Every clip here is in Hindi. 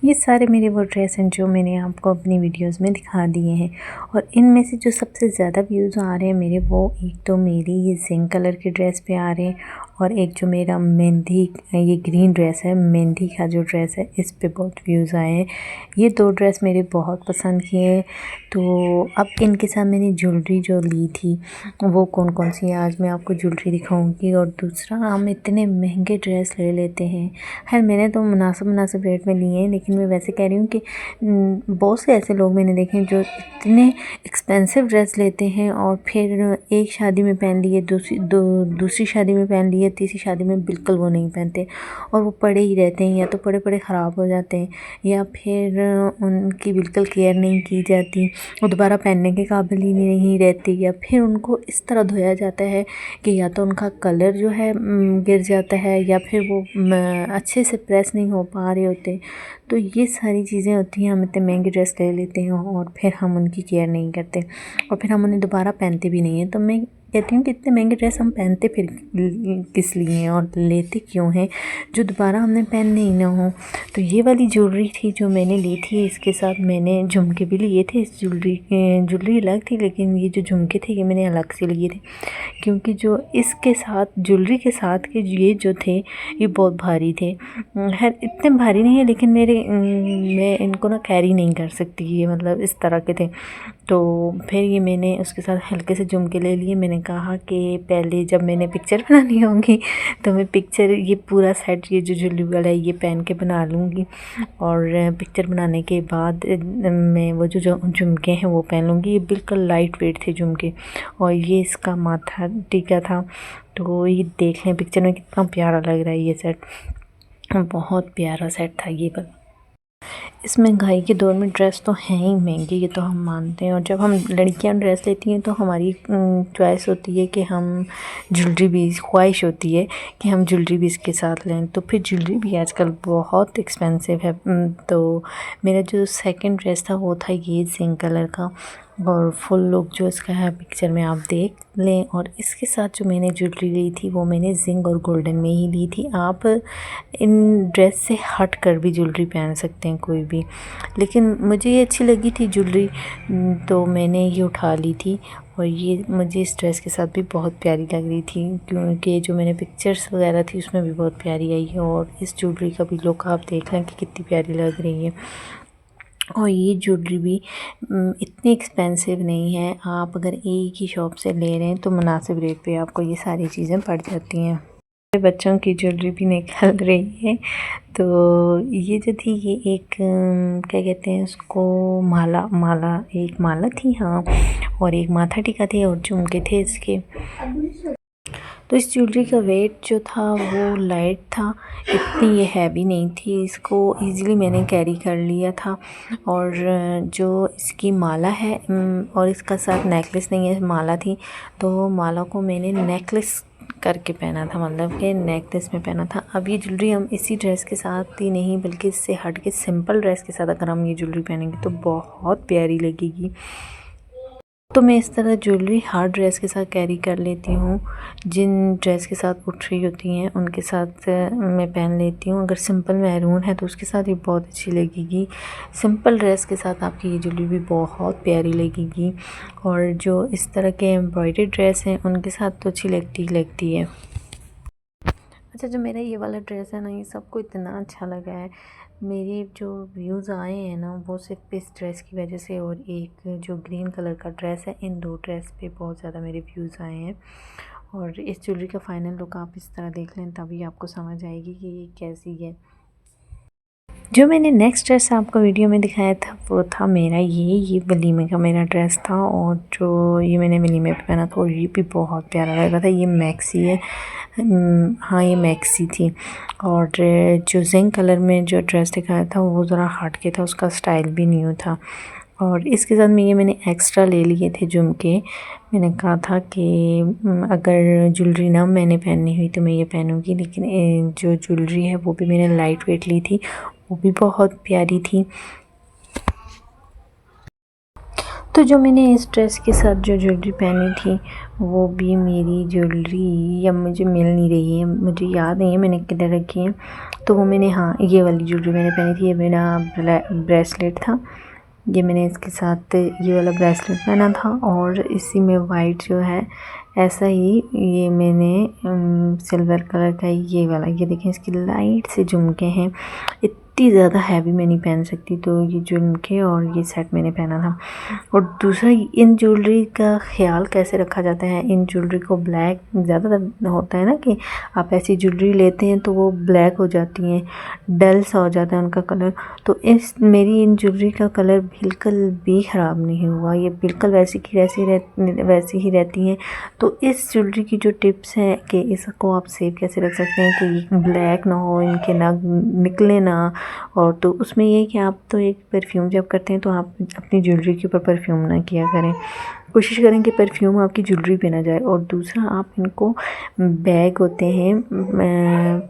ये सारे मेरे वो ड्रेस हैं जो मैंने आपको अपनी वीडियोस में दिखा दिए हैं। और इनमें से जो सबसे ज़्यादा व्यूज़ आ रहे हैं मेरे, वो एक तो मेरी ये जिंक कलर की ड्रेस पे आ रहे हैं, और एक जो मेरा मेहंदी ये ग्रीन ड्रेस है, मेहंदी का जो ड्रेस है, इस पे बहुत व्यूज़ आए हैं। ये 2 ड्रेस मेरे बहुत पसंद किए। तो अब इनके साथ मैंने ज्वेलरी जो ली थी वो कौन कौन सी है आज मैं आपको ज्वेलरी दिखाऊंगी। और दूसरा, हम इतने महंगे ड्रेस ले लेते हैं। खैर मैंने तो मुनासिब रेट में लिए हैं, लेकिन मैं वैसे कह रही हूँ कि बहुत से ऐसे लोग मैंने देखे हैं जो इतने एक्सपेंसिव ड्रेस लेते हैं और फिर एक शादी में पहन लिए, दूसरी शादी में पहन लिए, तीसरी शादी में बिल्कुल वो नहीं पहनते और वो पड़े ही रहते हैं, या तो पड़े पड़े ख़राब हो जाते हैं, या फिर उनकी बिल्कुल केयर नहीं की जाती, वो दोबारा पहनने के काबिल ही नहीं रहती, या फिर उनको इस तरह धोया जाता है कि या तो उनका कलर जो है गिर जाता है, या फिर वो अच्छे से प्रेस नहीं हो पा रहे होते। तो ये सारी चीज़ें होती हैं, हम इतने महंगे ड्रेस ले लेते हैं और फिर हम उनकी केयर नहीं करते और फिर हम उन्हें दोबारा पहनते भी नहीं हैं। तो मैं कहती हूँ कि इतने महंगे ड्रेस हम पहनते फिर किस लिए हैं और लेते क्यों हैं जो दोबारा हमने पहनने ही ना हो। तो ये वाली ज्वेलरी थी जो मैंने ली थी, इसके साथ मैंने झुमके भी लिए थे। इस ज्वेलरी अलग थी, लेकिन ये जो झुमके थे ये मैंने अलग से लिए थे, क्योंकि जो इसके साथ ज्वेलरी के साथ के ये जो थे ये बहुत भारी थे। खैर इतने भारी नहीं है, लेकिन मैं इनको ना कैरी नहीं कर सकती, ये मतलब इस तरह के थे। तो फिर ये मैंने उसके साथ हल्के से झुमके ले लिए। मैंने कहा कि पहले जब मैंने पिक्चर बनानी होगी तो मैं पिक्चर ये पूरा सेट ये जो ज्वेलरी वाला है ये पहन के बना लूँगी, और पिक्चर बनाने के बाद मैं वो जो झुमके हैं वो पहन लूँगी। ये बिल्कुल लाइट वेट थे झुमके, और ये इसका माथा टीका था। तो ये देख लें पिक्चर में कितना प्यारा लग रहा है ये सेट, बहुत प्यारा सेट था ये वाला। इस महंगाई के दौर में ड्रेस तो हैं ही महंगी, ये तो हम मानते हैं। और जब हम लड़कियां ड्रेस लेती हैं तो हमारी चॉइस होती है कि हम ज्वेलरी भी, ख्वाहिश होती है कि हम ज्वेलरी भी इसके साथ लें। तो फिर ज्वेलरी भी आजकल बहुत एक्सपेंसिव है। तो मेरा जो सेकंड ड्रेस था वो था ये जिंक कलर का, और फुल लुक जो इसका है पिक्चर में आप देख लें। और इसके साथ जो मैंने ज्वेलरी ली थी वो मैंने जिंक और गोल्डन में ही ली थी। आप इन ड्रेस से हट कर भी ज्वेलरी पहन सकते हैं कोई भी, लेकिन मुझे ये अच्छी लगी थी ज्वेलरी तो मैंने ये उठा ली थी। और ये मुझे इस ड्रेस के साथ भी बहुत प्यारी लग रही थी, क्योंकि जो मैंने पिक्चर्स वगैरह थी उसमें भी बहुत प्यारी आई है। और इस ज्वेलरी का भी लुक आप देख लें कि कितनी प्यारी लग रही है। और ये ज्वेलरी भी इतनी एक्सपेंसिव नहीं है, आप अगर एक ही शॉप से ले रहे हैं तो मुनासिब रेट पे आपको ये सारी चीज़ें पड़ जाती हैं। बच्चों की ज्वेलरी भी निकल रही है। तो ये जो थी ये एक क्या कहते हैं उसको, एक माला थी, हाँ, और एक माथा टीका थे और झुमके थे इसके। तो इस ज्वेलरी का वेट जो था वो लाइट था, इतनी ये हैवी नहीं थी, इसको इजीली मैंने कैरी कर लिया था। और जो इसकी माला है और इसका साथ नेकलेस नहीं है, माला थी, तो माला को मैंने नेकलेस करके पहना था, मतलब कि नेकलेस में पहना था। अब ये ज्वेलरी हम इसी ड्रेस के साथ ही नहीं बल्कि इससे हट के सिंपल ड्रेस के साथ अगर हम ये ज्वेलरी पहनेंगे तो बहुत प्यारी लगेगी। तो मैं इस तरह ज्वेलरी हर ड्रेस के साथ कैरी कर लेती हूँ, जिन ड्रेस के साथ उठ रही होती हैं उनके साथ मैं पहन लेती हूँ। अगर सिंपल मैरून है तो उसके साथ ये बहुत अच्छी लगेगी, सिंपल ड्रेस के साथ आपकी ये ज्वेलरी भी बहुत प्यारी लगेगी। और जो इस तरह के एम्ब्रॉयडरी ड्रेस हैं उनके साथ तो अच्छी लगती है। अच्छा, जो मेरा ये वाला ड्रेस है ना, ये सबको इतना अच्छा लगा है। मेरे जो व्यूज़ आए हैं ना वो सिर्फ इस ड्रेस की वजह से, और एक जो ग्रीन कलर का ड्रेस है, इन 2 ड्रेस पे बहुत ज़्यादा मेरे व्यूज़ आए हैं। और इस ज्वेलरी का फाइनल लुक आप इस तरह देख लें तभी आपको समझ आएगी कि ये कैसी है। जो मैंने नेक्स्ट ड्रेस आपको वीडियो में दिखाया था वो था मेरा ये वलीमे का मेरा ड्रेस था, और जो ये मैंने वलीमे पे पहना था और ये भी बहुत प्यारा लग रहा था। ये मैक्सी है, हाँ ये मैक्सी थी। और जो जिंक कलर में जो ड्रेस दिखाया था वो ज़रा हट के था, उसका स्टाइल भी न्यू था। और इसके साथ में ये मैंने एक्स्ट्रा ले लिए थे झुमके। मैंने कहा था कि अगर ज्वेलरी ना मैंने पहननी हुई तो मैं ये पहनूंगी, लेकिन जो ज्वेलरी है वो भी मैंने लाइट वेट ली थी, वो भी बहुत प्यारी थी। तो जो मैंने इस ड्रेस के साथ जो ज्वेलरी पहनी थी वो भी मेरी ज्वेलरी अब मुझे मिल नहीं रही है, मुझे याद नहीं है मैंने किधर रखी है। तो वो मैंने, हाँ, ये वाली ज्वेलरी मैंने पहनी थी। ये मेरा ब्रेसलेट था, ये मैंने इसके साथ ये वाला ब्रेसलेट पहना था। और इसी में वाइट जो है ऐसा ही ये मैंने सिल्वर कलर का ये वाला, ये देखें इसकी लाइट से झुमके हैं। इतनी ज़्यादा हैवी मैं नहीं पहन सकती, तो ये झुमके और ये सेट मैंने पहना था। और दूसरा, इन ज्वेलरी का ख्याल कैसे रखा जाता है। इन ज्वेलरी को ब्लैक ज़्यादातर होता है ना कि आप ऐसी ज्वेलरी लेते हैं तो वो ब्लैक हो जाती हैं, डल सा हो जाता है उनका कलर। तो मेरी इन ज्वेलरी का कलर बिल्कुल भी ख़राब नहीं हुआ, ये बिल्कुल वैसी की वैसी ही रहती हैं। तो इस ज्वेलरी की जो टिप्स हैं कि इसको आप सेव कैसे रख सकते हैं कि ये ब्लैक ना हो, इनके नग निकले ना। और तो उसमें ये है कि आप तो एक परफ्यूम जब करते हैं तो आप अपनी ज्वेलरी के ऊपर परफ्यूम ना किया करें, कोशिश करें कि परफ्यूम आपकी ज्वेलरी पे ना जाए। और दूसरा, आप इनको बैग होते हैं,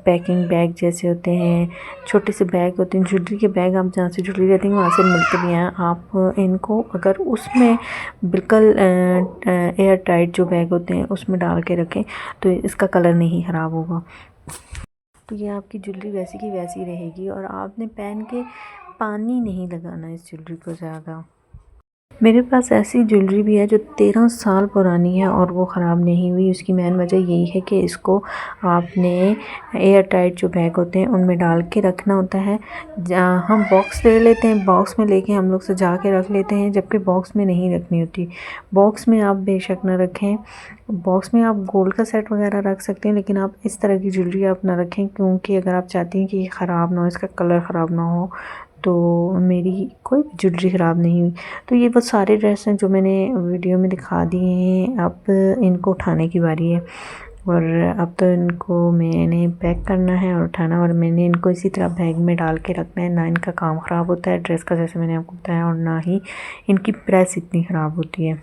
पैकिंग बैग जैसे होते हैं, छोटे से बैग होते हैं ज्वेलरी के बैग, आप जहाँ से ज्वेलरी रहती हैं वहाँ से मिलते भी हैं। आप इनको अगर उसमें बिल्कुल एयर टाइट जो बैग होते हैं उसमें डाल के रखें तो इसका कलर नहीं ख़राब होगा। तो ये आपकी ज्वेलरी वैसी की वैसी रहेगी। और आपने पहन के पानी नहीं लगाना इस ज्वेलरी को ज़्यादा। मेरे पास ऐसी ज्वेलरी भी है जो 13 साल पुरानी है और वो ख़राब नहीं हुई। उसकी मेन वजह यही है कि इसको आपने एयर टाइट जो बैग होते हैं उनमें डाल के रखना होता है। हम बॉक्स ले लेते हैं, बॉक्स में लेके हम लोग सजा के रख लेते हैं, जबकि बॉक्स में नहीं रखनी होती। बॉक्स में आप बेशक ना रखें, बॉक्स में आप गोल्ड का सेट वगैरह रख सकते हैं, लेकिन आप इस तरह की ज्वेलरी आप ना रखें, क्योंकि अगर आप चाहती हैं कि ये ख़राब ना हो, इसका कलर ख़राब ना हो। तो मेरी कोई भी ज्वेलरी ख़राब नहीं हुई। तो ये वो सारे ड्रेस हैं जो मैंने वीडियो में दिखा दिए हैं। अब इनको उठाने की बारी है, और अब तो इनको मैंने पैक करना है और उठाना, और मैंने इनको इसी तरह बैग में डाल के रखना है। ना इनका काम ख़राब होता है ड्रेस का, जैसे मैंने आपको बताया, और ना ही इनकी प्रेस इतनी ख़राब होती है।